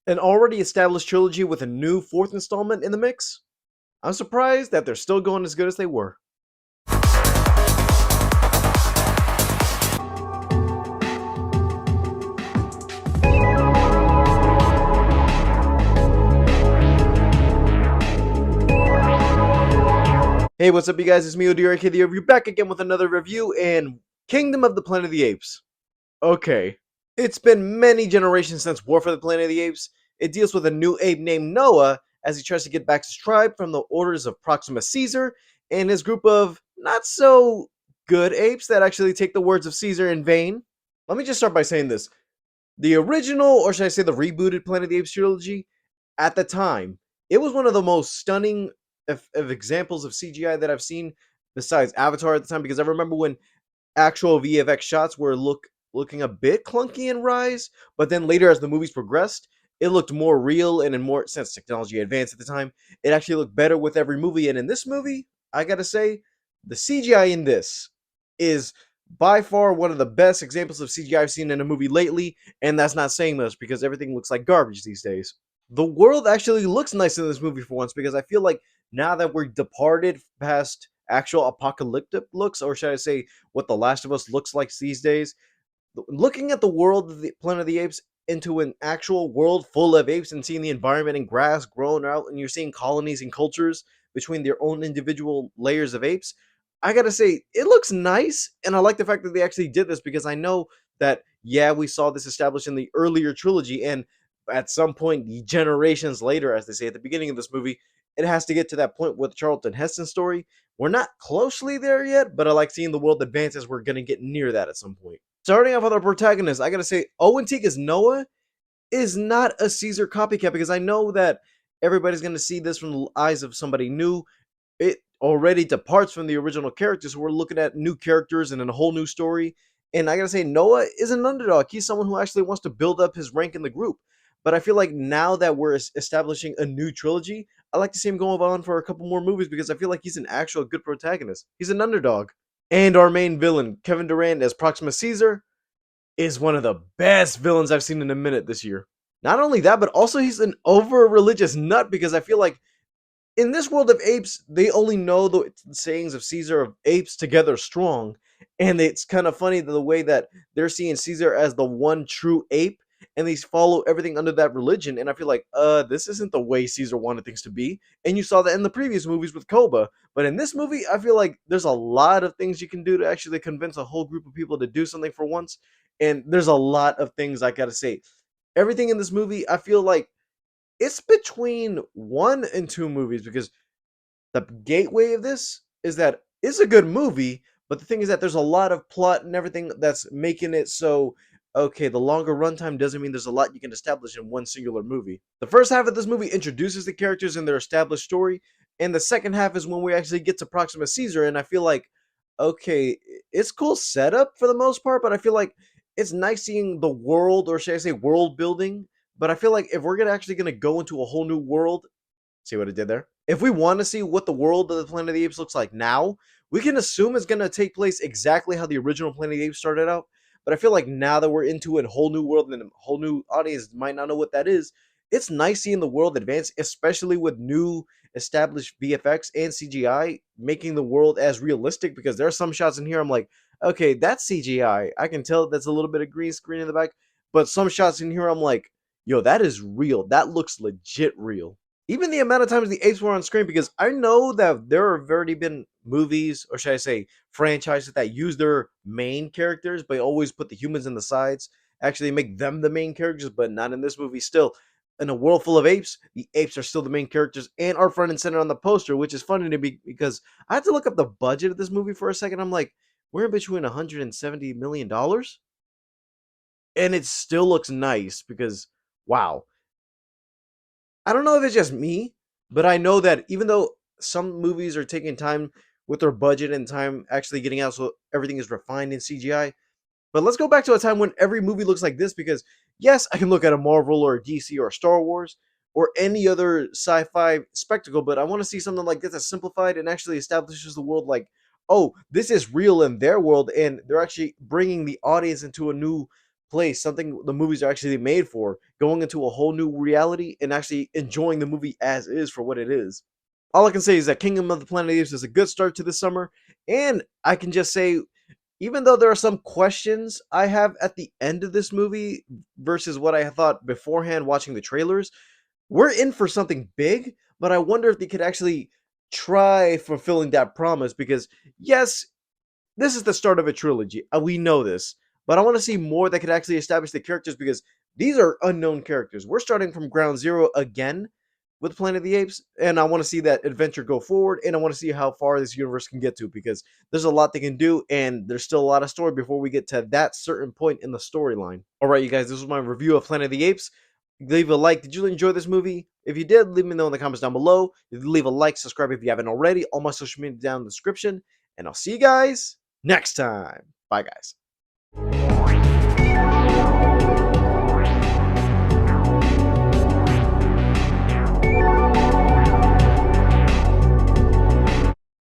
An already established trilogy with a new fourth installment in the mix? I'm surprised that they're still going as good as they were. Hey, what's up, you guys? It's me, Odira the Review, back again with another review in Kingdom of the Planet of the Apes. Okay, it's been many generations since War for the Planet of the Apes. It deals with a new ape named Noah as he tries to get back his tribe from the orders of Proxima Caesar and his group of not so good apes that actually take the words of Caesar in vain. Let me just start by saying this. The original, or should I say the rebooted Planet of the Apes trilogy, at the time, it was one of the most stunning of examples of CGI that I've seen besides Avatar at the time, because I remember when actual VFX shots were looking a bit clunky in Rise, but then later as the movies progressed, it looked more real, and in more since technology advanced at the time, it actually looked better with every movie. And in this movie, I gotta say, the CGI in this is by far one of the best examples of CGI I've seen in a movie lately, and that's not saying much because everything looks like garbage these days. The world actually looks nice in this movie for once, because I feel like now that we're departed past actual apocalyptic looks, or should I say what The Last of Us looks like these days, looking at the world of the Planet of the Apes into an actual world full of apes and seeing the environment and grass grown out, and you're seeing colonies and cultures between their own individual layers of apes, I gotta say it looks nice. And I like the fact that they actually did this, because I know that, yeah, we saw this established in the earlier trilogy, and at some point generations later, as they say at the beginning of this movie, it has to get to that point with Charlton Heston's story. We're not closely there yet, but I like seeing the world advance as we're gonna get near that at some point. Starting off with our protagonist, I gotta say, Owen Teague as Noah is not a Caesar copycat, because I know that everybody's gonna see this from the eyes of somebody new. It already departs from the original characters, so we're looking at new characters and a whole new story. And I gotta say, Noah is an underdog. He's someone who actually wants to build up his rank in the group. But I feel like now that we're establishing a new trilogy, I like to see him go on for a couple more movies, because I feel like he's an actual good protagonist. He's an underdog. And our main villain, Kevin Durant as Proxima Caesar, is one of the best villains I've seen in a minute this year. Not only that, but also he's an over religious nut, because I feel like in this world of apes, they only know the sayings of Caesar of apes together strong. And it's kind of funny the way that they're seeing Caesar as the one true ape, and they follow everything under that religion. And I feel like, this isn't the way Caesar wanted things to be. And you saw that in the previous movies with Koba. But in this movie, I feel like there's a lot of things you can do to actually convince a whole group of people to do something for once. And there's a lot of things I gotta say. Everything in this movie, I feel like it's between one and two movies, because the gateway of this is that it's a good movie, but the thing is that there's a lot of plot and everything that's making it so, okay, the longer runtime doesn't mean there's a lot you can establish in one singular movie. The first half of this movie introduces the characters and their established story, and the second half is when we actually get to Proxima Caesar. And I feel like, okay, it's cool setup for the most part, but I feel like it's nice seeing the world, or should I say world building. But I feel like if we're gonna go into a whole new world, see what I did there? If we want to see what the world of the Planet of the Apes looks like now, we can assume it's going to take place exactly how the original Planet of the Apes started out. But I feel like now that we're into a whole new world and a whole new audience might not know what that is, it's nice seeing the world advance, especially with new established VFX and CGI, making the world as realistic. Because there are some shots in here I'm like, okay, that's CGI. I can tell that's a little bit of green screen in the back. But some shots in here I'm like, yo, that is real. That looks legit real. Even the amount of times the apes were on screen, because I know that there have already been movies, or should I say franchises, that use their main characters but always put the humans in the sides, actually make them the main characters. But not in this movie. Still, in a world full of apes, the apes are still the main characters and are front and center on the poster, which is funny to me, because I had to look up the budget of this movie for a second. I'm like, we're in between $170 million, and it still looks nice, because wow. I don't know if it's just me, but I know that even though some movies are taking time with their budget and time actually getting out, so everything is refined in CGI. But let's go back to a time when every movie looks like this, because yes, I can look at a Marvel or a DC or a Star Wars or any other sci-fi spectacle, but I want to see something like this that's simplified and actually establishes the world like, oh, this is real in their world, and they're actually bringing the audience into a new place, something the movies are actually made for, going into a whole new reality and actually enjoying the movie as is for what it is. All I can say is that Kingdom of the Planet of the Apes is a good start to the summer, and I can just say, even though there are some questions I have at the end of this movie versus what I thought beforehand watching the trailers, we're in for something big, but I wonder if they could actually try fulfilling that promise because, yes, this is the start of a trilogy. We know this, but I want to see more that could actually establish the characters because these are unknown characters. We're starting from ground zero again with Planet of the Apes, and I want to see that adventure go forward, and I want to see how far this universe can get to because there's a lot they can do, and there's still a lot of story before we get to that certain point in the storyline. All right, you guys, this was my review of Planet of the Apes. Leave a like. Did you enjoy this movie? If you did, leave me know in the comments down below. Leave a like, subscribe if you haven't already. All my social media down in the description, and I'll see you guys next time. Bye, guys.